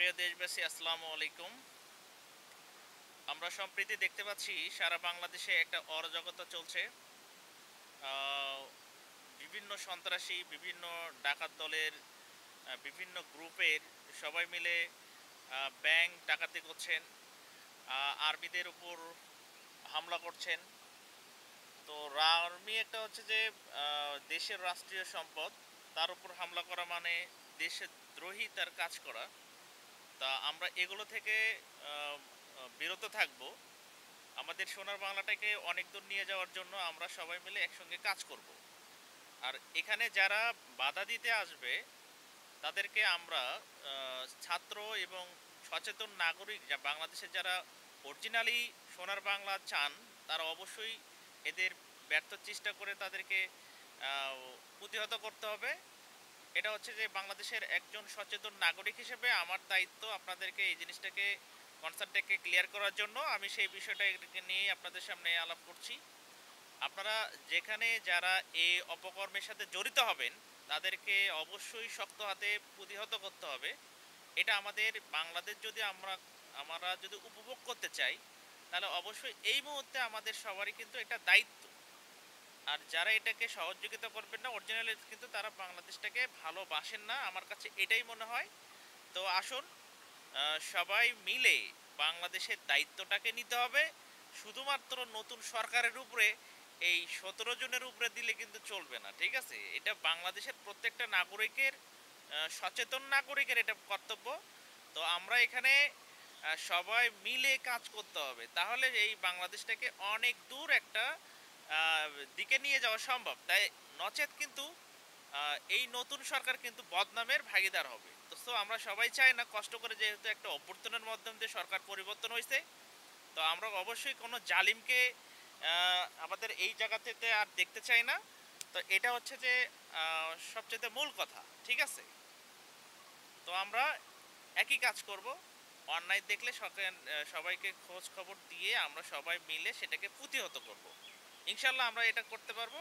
প্রিয় দেশবাসী, আসসালামু আলাইকুম। আমরা সম্প্রতি দেখতে পাচ্ছি সারা বাংলাদেশে একটা অরাজকতা চলছে। আহ, বিভিন্ন সন্ত্রাসী, বিভিন্ন ডাকাত দলের, বিভিন্ন গ্রুপের সবাই মিলে ব্যাংক ডাকাতি করছেন, আর্মিদের উপর হামলা করছেন। তো আর্মি একটা হচ্ছে যে দেশের রাষ্ট্রীয় সম্পদ, তার উপর হামলা করা মানে দেশের দ্রোহী তার কাজ করা। তা আমরা এগুলো থেকে আহ, বিরত থাকব। আমাদের সোনার বাংলাটাকে অনেক দূর নিয়ে যাওয়ার জন্য আমরা সবাই মিলে একসঙ্গে কাজ করব। আর এখানে যারা বাধা দিতে আসবে তাদেরকে আমরা ছাত্র এবং সচেতন নাগরিক, যা বাংলাদেশের যারা অরিজিনালি সোনার বাংলা চান, তারা অবশ্যই এদের ব্যর্থ চেষ্টা করে তাদেরকে আহ, প্রতিহত করতে হবে। এটা হচ্ছে যে বাংলাদেশের একজন সচেতন নাগরিক হিসেবে আমার দায়িত্ব আপনাদেরকে এই জিনিসটাকে, কনসার্নটাকে ক্লিয়ার করার জন্য আমি সেই বিষয়টা নিয়ে আপনাদের সামনে আলাপ করছি। আপনারা যেখানে যারা এই অপকর্মের সাথে জড়িত হবেন তাদেরকে অবশ্যই শক্ত হাতে প্রতিহত করতে হবে। এটা আমাদের বাংলাদেশ যদি আমরা যদি উপভোগ করতে চাই, তাহলে অবশ্যই এই মুহূর্তে আমাদের সবারই কিন্তু এটা দায়িত্ব। আর যারা এটাকে সহযোগিতা করবেন না অরিজিনালি, কিন্তু তারা বাংলাদেশটাকে ভালোবাসেন না, আমার কাছে এটাই মনে হয়। তো আসুন, সবাই মিলে বাংলাদেশের দায়িত্বটাকে নিতে হবে। শুধুমাত্র নতুন সরকারের উপরে, এই 17 জনের উপরে দিলে কিন্তু চলবে না, ঠিক আছে? এটা বাংলাদেশের প্রত্যেকটা নাগরিকের, সচেতন নাগরিকের এটা কর্তব্য। তো আমরা এখানে সবাই মিলে কাজ করতে হবে, তাহলে এই বাংলাদেশটাকে অনেক দূর একটা আহ, দিকে নিয়ে যাওয়া সম্ভব। তাই নচেত কিন্তু এই নতুন সরকার কিন্তু বদনামের ভাগীদার হবে। তো আমরা সবাই চাই না, কষ্ট করে যেহেতু একটা অভ্যর্থনের মাধ্যম দিয়ে সরকার পরিবর্তন হয়েছে, তো আমরা অবশ্যই কোনো জালিমকে আমাদের এই জায়গাতে আর দেখতে চাই না। তো এটা হচ্ছে যে সবচেয়ে মূল কথা, ঠিক আছে? তো আমরা একই কাজ করব। অন্যায় দেখলে সবাইকে খোঁজ খবর দিয়ে আমরা সবাই মিলে সেটাকে প্রতিহত করব। ইনশাল্লাহ আমরা এটা করতে পারবো।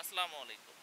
আসসালামু আলাইকুম।